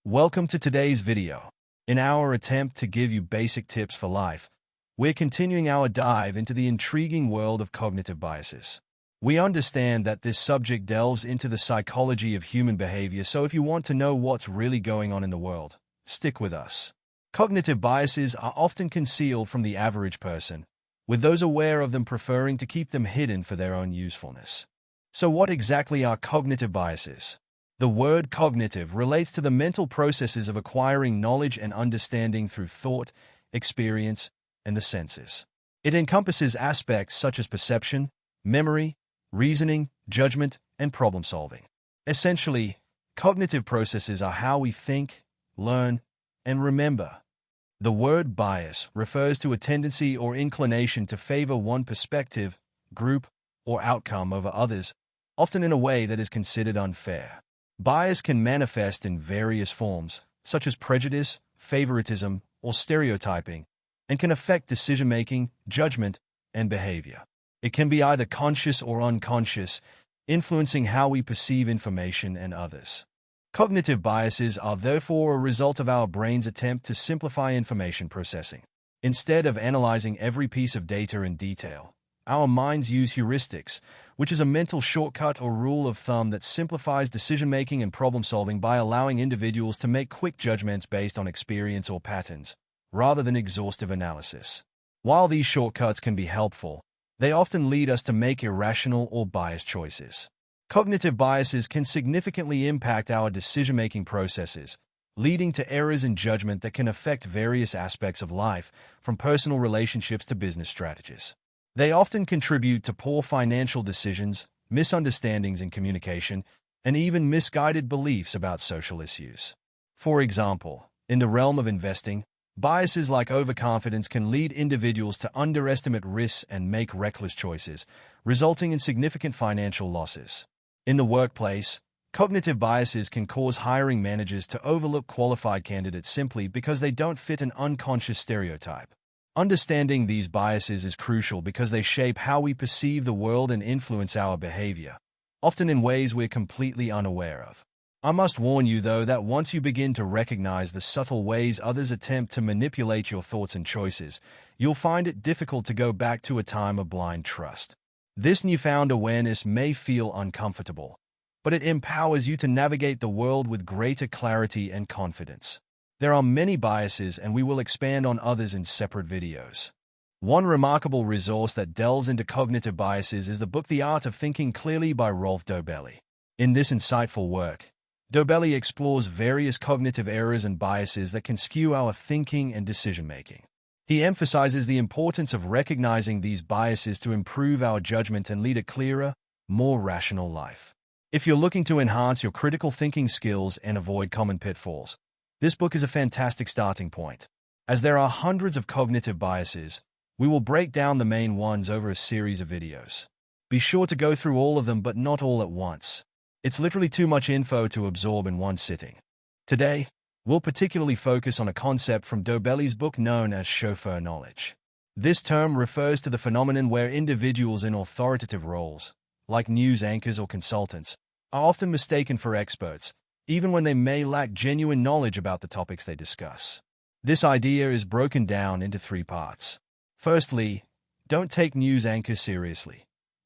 Welcome to today's video. In our attempt to give you basic tips for life, we're continuing our dive into the intriguing world of cognitive biases. We understand that this subject delves into the psychology of human behavior, so if you want to know what's really going on in the world, stick with us. Cognitive biases are often concealed from the average person, with those aware of them preferring to keep them hidden for their own usefulness. So what exactly are cognitive biases? The word cognitive relates to the mental processes of acquiring knowledge and understanding through thought, experience, and the senses. It encompasses aspects such as perception, memory, reasoning, judgment, and problem-solving. Essentially, cognitive processes are how we think, learn, and remember. The word bias refers to a tendency or inclination to favor one perspective, group, or outcome over others, often in a way that is considered unfair. Bias can manifest in various forms, such as prejudice, favoritism, or stereotyping, and can affect decision-making, judgment, and behavior. It can be either conscious or unconscious, influencing how we perceive information and others. Cognitive biases are therefore a result of our brain's attempt to simplify information processing. Instead of analyzing every piece of data in detail, our minds use heuristics, which is a mental shortcut or rule of thumb that simplifies decision-making and problem-solving by allowing individuals to make quick judgments based on experience or patterns, rather than exhaustive analysis. While these shortcuts can be helpful, they often lead us to make irrational or biased choices. Cognitive biases can significantly impact our decision-making processes, leading to errors in judgment that can affect various aspects of life, from personal relationships to business strategies. They often contribute to poor financial decisions, misunderstandings in communication, and even misguided beliefs about social issues. For example, in the realm of investing, biases like overconfidence can lead individuals to underestimate risks and make reckless choices, resulting in significant financial losses. In the workplace, cognitive biases can cause hiring managers to overlook qualified candidates simply because they don't fit an unconscious stereotype. Understanding these biases is crucial because they shape how we perceive the world and influence our behavior, often in ways we're completely unaware of. I must warn you, though, that once you begin to recognize the subtle ways others attempt to manipulate your thoughts and choices, you'll find it difficult to go back to a time of blind trust. This newfound awareness may feel uncomfortable, but it empowers you to navigate the world with greater clarity and confidence. There are many biases, and we will expand on others in separate videos. One remarkable resource that delves into cognitive biases is the book The Art of Thinking Clearly by Rolf Dobelli. In this insightful work, Dobelli explores various cognitive errors and biases that can skew our thinking and decision-making. He emphasizes the importance of recognizing these biases to improve our judgment and lead a clearer, more rational life. If you're looking to enhance your critical thinking skills and avoid common pitfalls, this book is a fantastic starting point. As there are hundreds of cognitive biases, we will break down the main ones over a series of videos. Be sure to go through all of them, but not all at once. It's literally too much info to absorb in one sitting. Today, we'll particularly focus on a concept from Dobelli's book known as Chauffeur Knowledge. This term refers to the phenomenon where individuals in authoritative roles, like news anchors or consultants, are often mistaken for experts, even when they may lack genuine knowledge about the topics they discuss. This idea is broken down into three parts. Firstly, don't take news anchors seriously.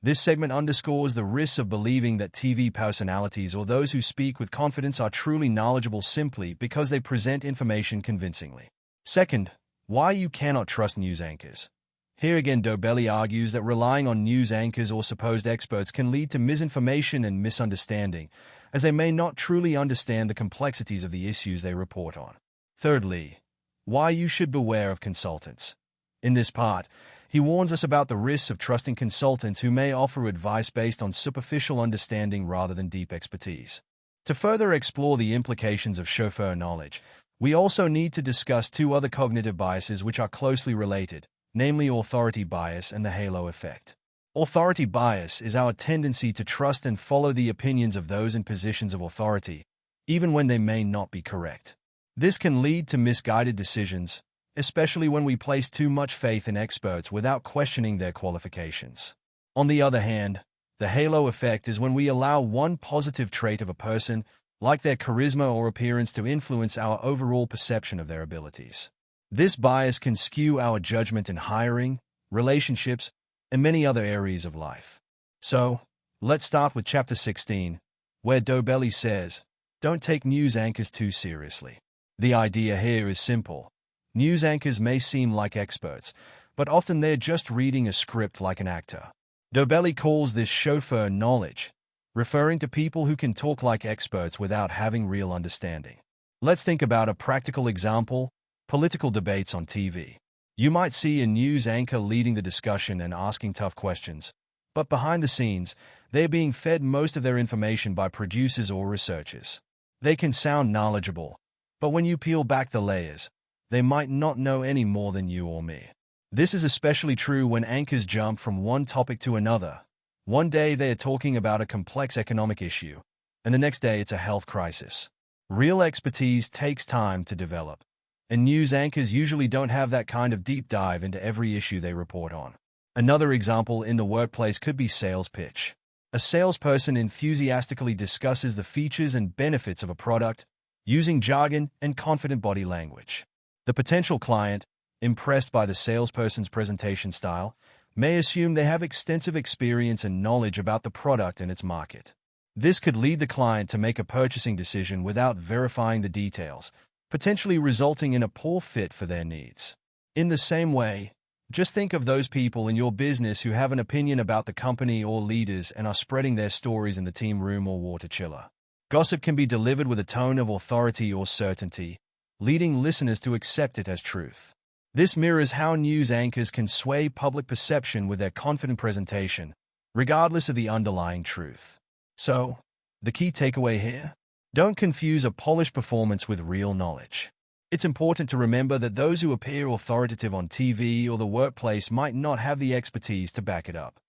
This segment underscores the risks of believing that TV personalities or those who speak with confidence are truly knowledgeable simply because they present information convincingly. Second, why you cannot trust news anchors. Here again, Dobelli argues that relying on news anchors or supposed experts can lead to misinformation and misunderstanding, as they may not truly understand the complexities of the issues they report on. Thirdly, why you should beware of consultants. In this part, he warns us about the risks of trusting consultants who may offer advice based on superficial understanding rather than deep expertise. To further explore the implications of chauffeur knowledge, we also need to discuss two other cognitive biases which are closely related, namely authority bias and the halo effect. Authority bias is our tendency to trust and follow the opinions of those in positions of authority, even when they may not be correct. This can lead to misguided decisions, especially when we place too much faith in experts without questioning their qualifications. On the other hand, the halo effect is when we allow one positive trait of a person like their charisma or appearance, to influence our overall perception of their abilities. This bias can skew our judgment in hiring, relationships, and many other areas of life. So, let's start with Chapter 16, where Dobelli says, "Don't take news anchors too seriously." The idea here is simple. News anchors may seem like experts, but often they're just reading a script like an actor. Dobelli calls this chauffeur knowledge, referring to people who can talk like experts without having real understanding. Let's think about a practical example: political debates on TV. You might see a news anchor leading the discussion and asking tough questions, but behind the scenes, they're being fed most of their information by producers or researchers. They can sound knowledgeable, but when you peel back the layers, they might not know any more than you or me. This is especially true when anchors jump from one topic to another. One day they are talking about a complex economic issue, and the next day it's a health crisis. Real expertise takes time to develop, and news anchors usually don't have that kind of deep dive into every issue they report on. Another example in the workplace could be sales pitch. A salesperson enthusiastically discusses the features and benefits of a product, using jargon and confident body language. The potential client, impressed by the salesperson's presentation style, may assume they have extensive experience and knowledge about the product and its market. This could lead the client to make a purchasing decision without verifying the details, potentially resulting in a poor fit for their needs. In the same way, just think of those people in your business who have an opinion about the company or leaders and are spreading their stories in the team room or water chiller. Gossip can be delivered with a tone of authority or certainty, leading listeners to accept it as truth. This mirrors how news anchors can sway public perception with their confident presentation, regardless of the underlying truth. So, the key takeaway here? Don't confuse a polished performance with real knowledge. It's important to remember that those who appear authoritative on TV or the workplace might not have the expertise to back it up.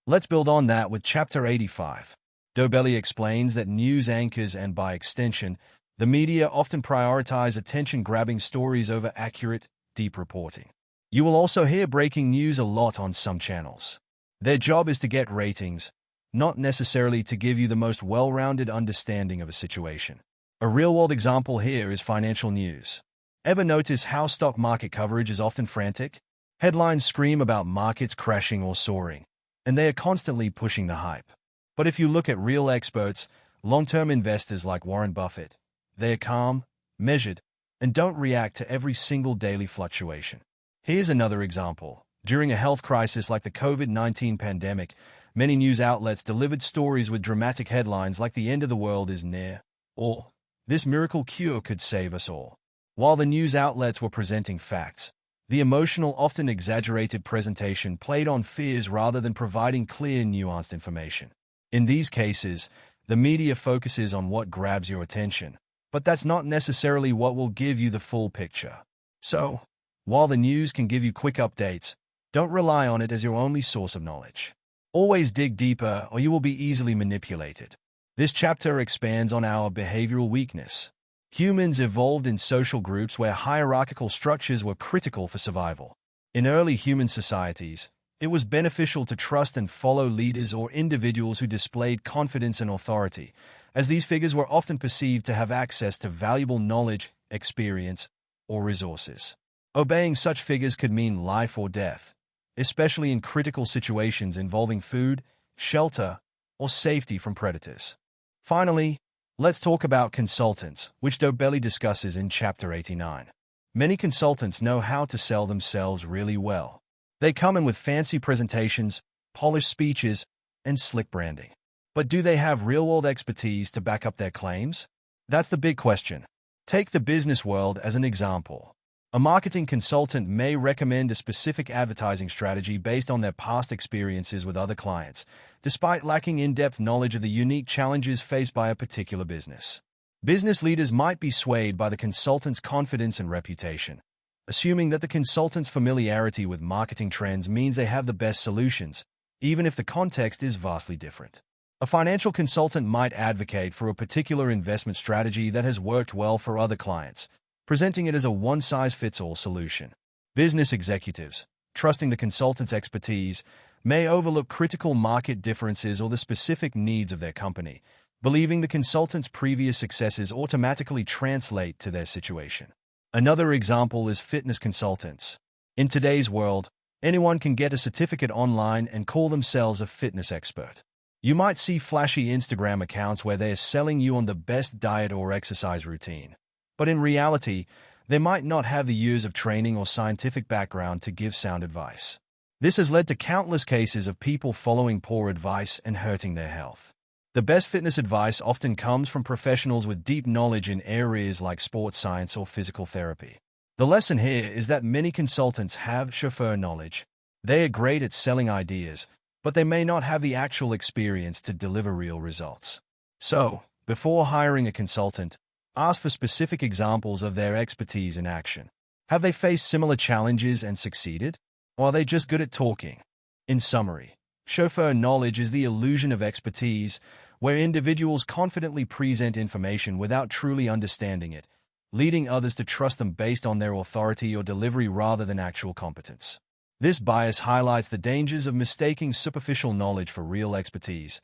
Let's build on that with Chapter 85. Dobelli explains that news anchors and, by extension, the media often prioritize attention-grabbing stories over accurate, deep reporting. You will also hear breaking news a lot on some channels. Their job is to get ratings, not necessarily to give you the most well-rounded understanding of a situation. A real-world example here is financial news. Ever notice how stock market coverage is often frantic? Headlines scream about markets crashing or soaring, and they are constantly pushing the hype. But if you look at real experts, long-term investors like Warren Buffett, they are calm, measured, and don't react to every single daily fluctuation. Here's another example. During a health crisis like the COVID-19 pandemic, many news outlets delivered stories with dramatic headlines like "The end of the world is near," or "This miracle cure could save us all." While the news outlets were presenting facts, the emotional, often exaggerated presentation played on fears rather than providing clear, nuanced information. In these cases, the media focuses on what grabs your attention, but that's not necessarily what will give you the full picture. So, while the news can give you quick updates, don't rely on it as your only source of knowledge. Always dig deeper or you will be easily manipulated. This chapter expands on our behavioral weakness. Humans evolved in social groups where hierarchical structures were critical for survival. In early human societies, it was beneficial to trust and follow leaders or individuals who displayed confidence and authority, as these figures were often perceived to have access to valuable knowledge, experience, or resources. Obeying such figures could mean life or death, especially in critical situations involving food, shelter, or safety from predators. Finally, let's talk about consultants, which Dobelli discusses in Chapter 89. Many consultants know how to sell themselves really well. They come in with fancy presentations, polished speeches, and slick branding. But do they have real-world expertise to back up their claims? That's the big question. Take the business world as an example. A marketing consultant may recommend a specific advertising strategy based on their past experiences with other clients, despite lacking in-depth knowledge of the unique challenges faced by a particular business. Business leaders might be swayed by the consultant's confidence and reputation, assuming that the consultant's familiarity with marketing trends means they have the best solutions, even if the context is vastly different. A financial consultant might advocate for a particular investment strategy that has worked well for other clients, presenting it as a one-size-fits-all solution. Business executives, trusting the consultant's expertise, may overlook critical market differences or the specific needs of their company, believing the consultant's previous successes automatically translate to their situation. Another example is fitness consultants. In today's world, anyone can get a certificate online and call themselves a fitness expert. You might see flashy Instagram accounts where they're selling you on the best diet or exercise routine. But in reality, they might not have the years of training or scientific background to give sound advice. This has led to countless cases of people following poor advice and hurting their health. The best fitness advice often comes from professionals with deep knowledge in areas like sports science or physical therapy. The lesson here is that many consultants have chauffeur knowledge. They are great at selling ideas, but they may not have the actual experience to deliver real results. So, before hiring a consultant, ask for specific examples of their expertise in action. Have they faced similar challenges and succeeded? Or are they just good at talking? In summary, chauffeur knowledge is the illusion of expertise, where individuals confidently present information without truly understanding it, leading others to trust them based on their authority or delivery rather than actual competence. This bias highlights the dangers of mistaking superficial knowledge for real expertise,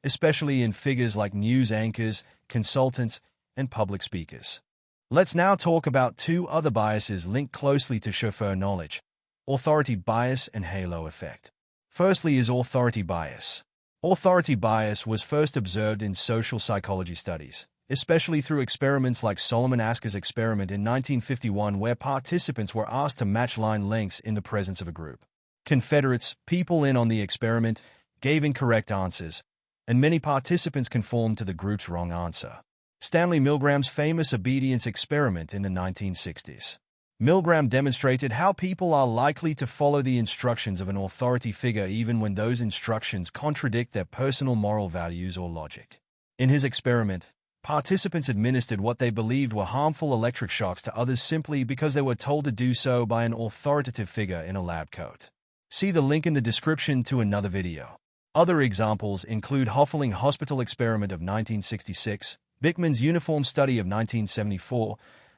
especially in figures like news anchors, consultants, and public speakers. Let's now talk about two other biases linked closely to chauffeur knowledge: authority bias and halo effect. Firstly is authority bias. Authority bias was first observed in social psychology studies, especially through experiments like Solomon Asker's experiment in 1951, where participants were asked to match line lengths in the presence of a group. Confederates, people in on the experiment, gave incorrect answers, and many participants conformed to the group's wrong answer. Stanley Milgram's famous obedience experiment in the 1960s. Milgram demonstrated how people are likely to follow the instructions of an authority figure even when those instructions contradict their personal moral values or logic. In his experiment, participants administered what they believed were harmful electric shocks to others simply because they were told to do so by an authoritative figure in a lab coat. See the link in the description to another video. Other examples include Hoffeling Hospital experiment of 1966, Bickman's uniform study of 1974,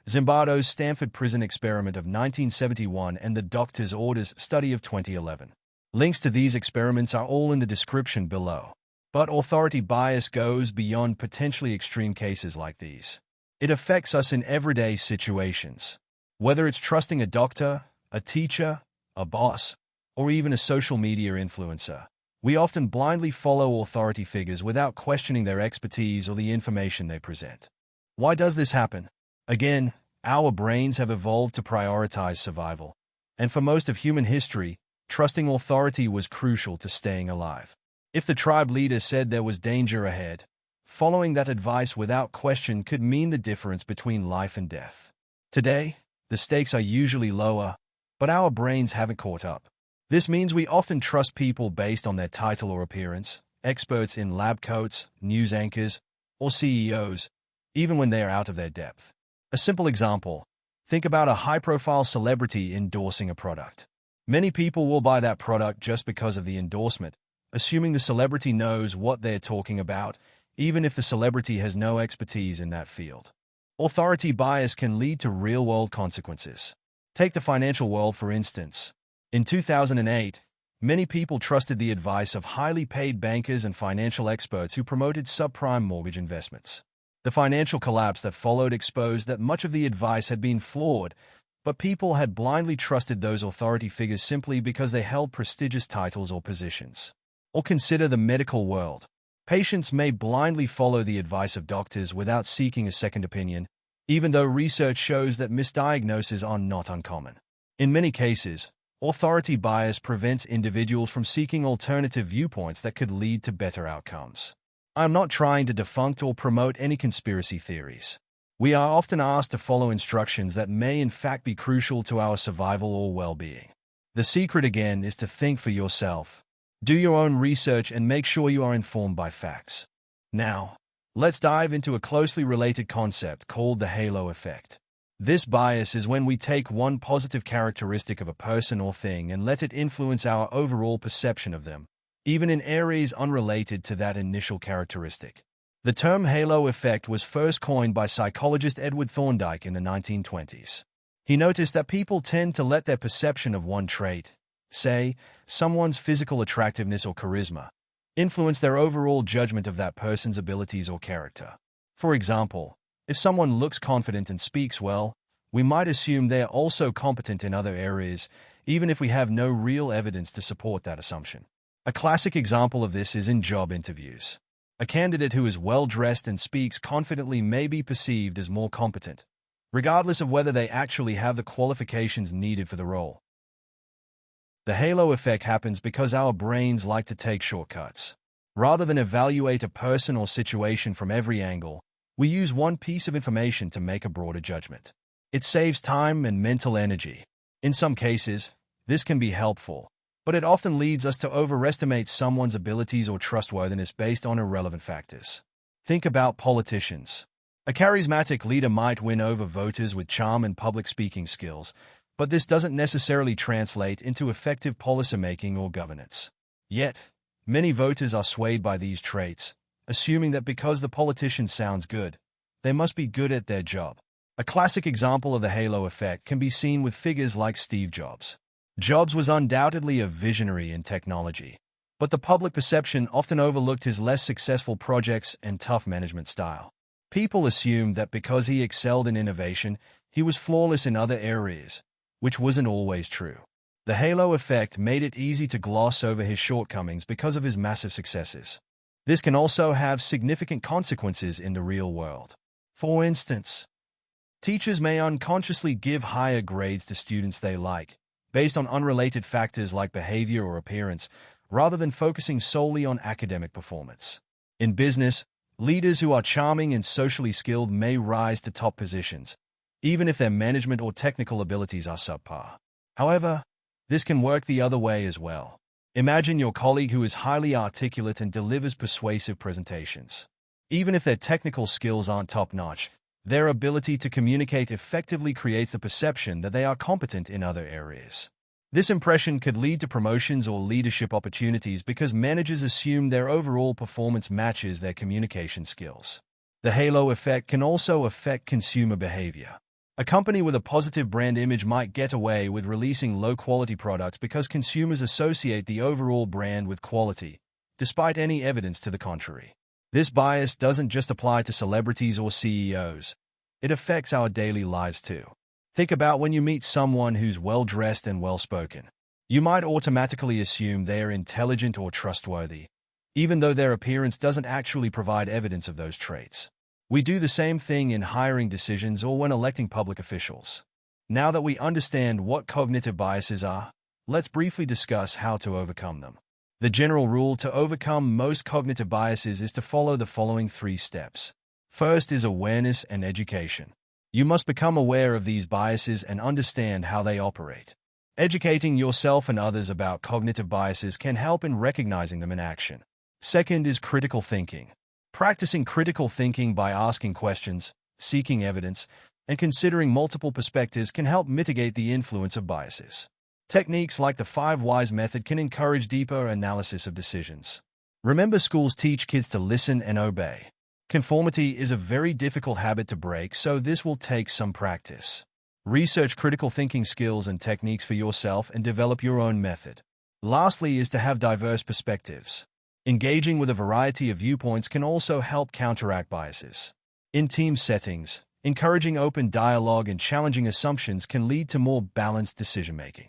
Zimbardo's Stanford prison experiment of 1971, and the doctor's orders study of 2011. Links to these experiments are all in the description below. But authority bias goes beyond potentially extreme cases like these. It affects us in everyday situations. Whether it's trusting a doctor, a teacher, a boss, or even a social media influencer, we often blindly follow authority figures without questioning their expertise or the information they present. Why does this happen? Again, our brains have evolved to prioritize survival, and for most of human history, trusting authority was crucial to staying alive. If the tribe leader said there was danger ahead, following that advice without question could mean the difference between life and death. Today, the stakes are usually lower, but our brains haven't caught up. This means we often trust people based on their title or appearance, experts in lab coats, news anchors, or CEOs, even when they are out of their depth. A simple example: think about a high-profile celebrity endorsing a product. Many people will buy that product just because of the endorsement, assuming the celebrity knows what they're talking about, even if the celebrity has no expertise in that field. Authority bias can lead to real-world consequences. Take the financial world, for instance. In 2008, many people trusted the advice of highly paid bankers and financial experts who promoted subprime mortgage investments. The financial collapse that followed exposed that much of the advice had been flawed, but people had blindly trusted those authority figures simply because they held prestigious titles or positions. Or consider the medical world. Patients may blindly follow the advice of doctors without seeking a second opinion, even though research shows that misdiagnoses are not uncommon. In many cases, authority bias prevents individuals from seeking alternative viewpoints that could lead to better outcomes. I'm not trying to debunk or promote any conspiracy theories. We are often asked to follow instructions that may in fact be crucial to our survival or well-being. The secret again is to think for yourself. Do your own research and make sure you are informed by facts. Now, let's dive into a closely related concept called the halo effect. This bias is when we take one positive characteristic of a person or thing and let it influence our overall perception of them, even in areas unrelated to that initial characteristic. The term halo effect was first coined by psychologist Edward Thorndike in the 1920s. He noticed that people tend to let their perception of one trait, say, someone's physical attractiveness or charisma, influence their overall judgment of that person's abilities or character. For example, if someone looks confident and speaks well, we might assume they are also competent in other areas, even if we have no real evidence to support that assumption. A classic example of this is in job interviews. A candidate who is well-dressed and speaks confidently may be perceived as more competent, regardless of whether they actually have the qualifications needed for the role. The halo effect happens because our brains like to take shortcuts. Rather than evaluate a person or situation from every angle, we use one piece of information to make a broader judgment. It saves time and mental energy. In some cases, this can be helpful, but it often leads us to overestimate someone's abilities or trustworthiness based on irrelevant factors. Think about politicians. A charismatic leader might win over voters with charm and public speaking skills, but this doesn't necessarily translate into effective policymaking or governance. Yet, many voters are swayed by these traits, assuming that because the politician sounds good, they must be good at their job. A classic example of the halo effect can be seen with figures like Steve Jobs. Jobs was undoubtedly a visionary in technology, but the public perception often overlooked his less successful projects and tough management style. People assumed that because he excelled in innovation, he was flawless in other areas, which wasn't always true. The halo effect made it easy to gloss over his shortcomings because of his massive successes. This can also have significant consequences in the real world. For instance, teachers may unconsciously give higher grades to students they like, based on unrelated factors like behavior or appearance, rather than focusing solely on academic performance. In business, leaders who are charming and socially skilled may rise to top positions, even if their management or technical abilities are subpar. However, this can work the other way as well. Imagine your colleague who is highly articulate and delivers persuasive presentations. Even if their technical skills aren't top-notch, their ability to communicate effectively creates the perception that they are competent in other areas. This impression could lead to promotions or leadership opportunities because managers assume their overall performance matches their communication skills. The halo effect can also affect consumer behavior. A company with a positive brand image might get away with releasing low-quality products because consumers associate the overall brand with quality, despite any evidence to the contrary. This bias doesn't just apply to celebrities or CEOs. It affects our daily lives too. Think about when you meet someone who's well-dressed and well-spoken. You might automatically assume they are intelligent or trustworthy, even though their appearance doesn't actually provide evidence of those traits. We do the same thing in hiring decisions or when electing public officials. Now that we understand what cognitive biases are, let's briefly discuss how to overcome them. The general rule to overcome most cognitive biases is to follow the following 3 steps. First is awareness and education. You must become aware of these biases and understand how they operate. Educating yourself and others about cognitive biases can help in recognizing them in action. Second is critical thinking. Practicing critical thinking by asking questions, seeking evidence, and considering multiple perspectives can help mitigate the influence of biases. Techniques like the 5 whys method can encourage deeper analysis of decisions. Remember, schools teach kids to listen and obey. Conformity is a very difficult habit to break, so this will take some practice. Research critical thinking skills and techniques for yourself and develop your own method. Lastly is to have diverse perspectives. Engaging with a variety of viewpoints can also help counteract biases. In team settings, encouraging open dialogue and challenging assumptions can lead to more balanced decision-making.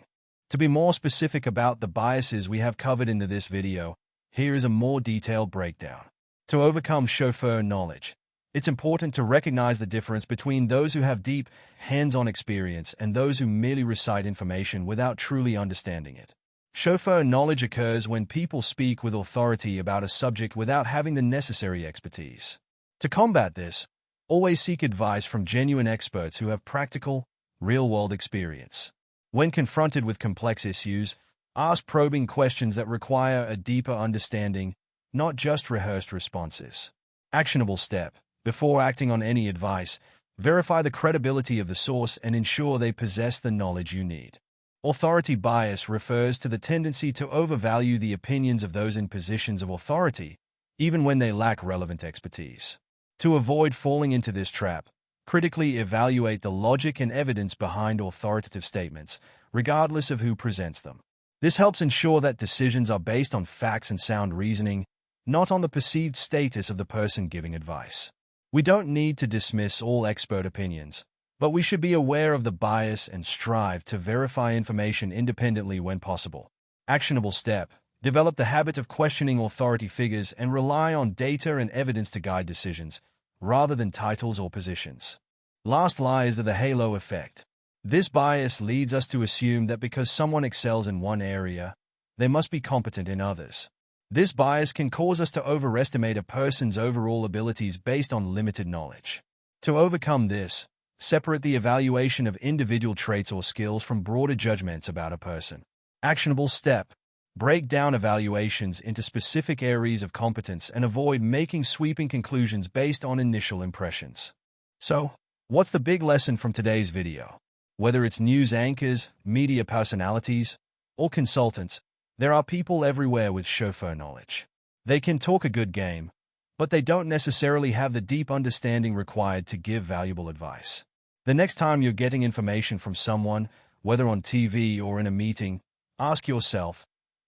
To be more specific about the biases we have covered in this video, here is a more detailed breakdown. To overcome chauffeur knowledge, it's important to recognize the difference between those who have deep, hands-on experience and those who merely recite information without truly understanding it. Chauffeur knowledge occurs when people speak with authority about a subject without having the necessary expertise. To combat this, always seek advice from genuine experts who have practical, real-world experience. When confronted with complex issues, ask probing questions that require a deeper understanding, not just rehearsed responses. Actionable step. Before acting on any advice, verify the credibility of the source and ensure they possess the knowledge you need. Authority bias refers to the tendency to overvalue the opinions of those in positions of authority, even when they lack relevant expertise. To avoid falling into this trap, critically evaluate the logic and evidence behind authoritative statements, regardless of who presents them. This helps ensure that decisions are based on facts and sound reasoning, not on the perceived status of the person giving advice. We don't need to dismiss all expert opinions, but we should be aware of the bias and strive to verify information independently when possible. Actionable step: develop the habit of questioning authority figures and rely on data and evidence to guide decisions, rather than titles or positions. Last lie is the halo effect. This bias leads us to assume that because someone excels in one area, they must be competent in others. This bias can cause us to overestimate a person's overall abilities based on limited knowledge. To overcome this, separate the evaluation of individual traits or skills from broader judgments about a person. Actionable step: break down evaluations into specific areas of competence and avoid making sweeping conclusions based on initial impressions. So, what's the big lesson from today's video? Whether it's news anchors, media personalities, or consultants, there are people everywhere with chauffeur knowledge. They can talk a good game, but they don't necessarily have the deep understanding required to give valuable advice. The next time you're getting information from someone, whether on TV or in a meeting, ask yourself,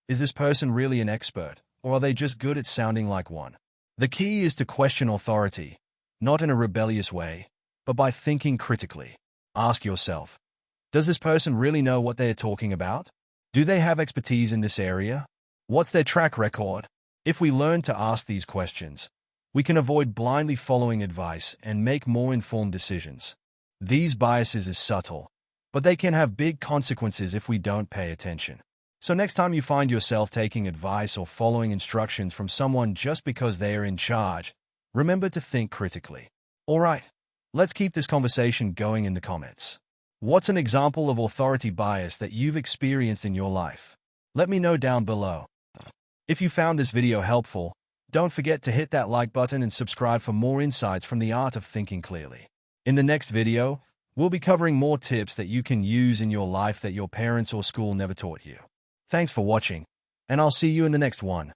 is this person really an expert, or are they just good at sounding like one? The key is to question authority, not in a rebellious way, but by thinking critically. Ask yourself, does this person really know what they are talking about? Do they have expertise in this area? What's their track record? If we learn to ask these questions, we can avoid blindly following advice and make more informed decisions. These biases are subtle, but they can have big consequences if we don't pay attention. So next time you find yourself taking advice or following instructions from someone just because they are in charge, remember to think critically. Alright, let's keep this conversation going in the comments. What's an example of authority bias that you've experienced in your life? Let me know down below. If you found this video helpful, don't forget to hit that like button and subscribe for more insights from the art of thinking clearly. In the next video, we'll be covering more tips that you can use in your life that your parents or school never taught you. Thanks for watching, and I'll see you in the next one.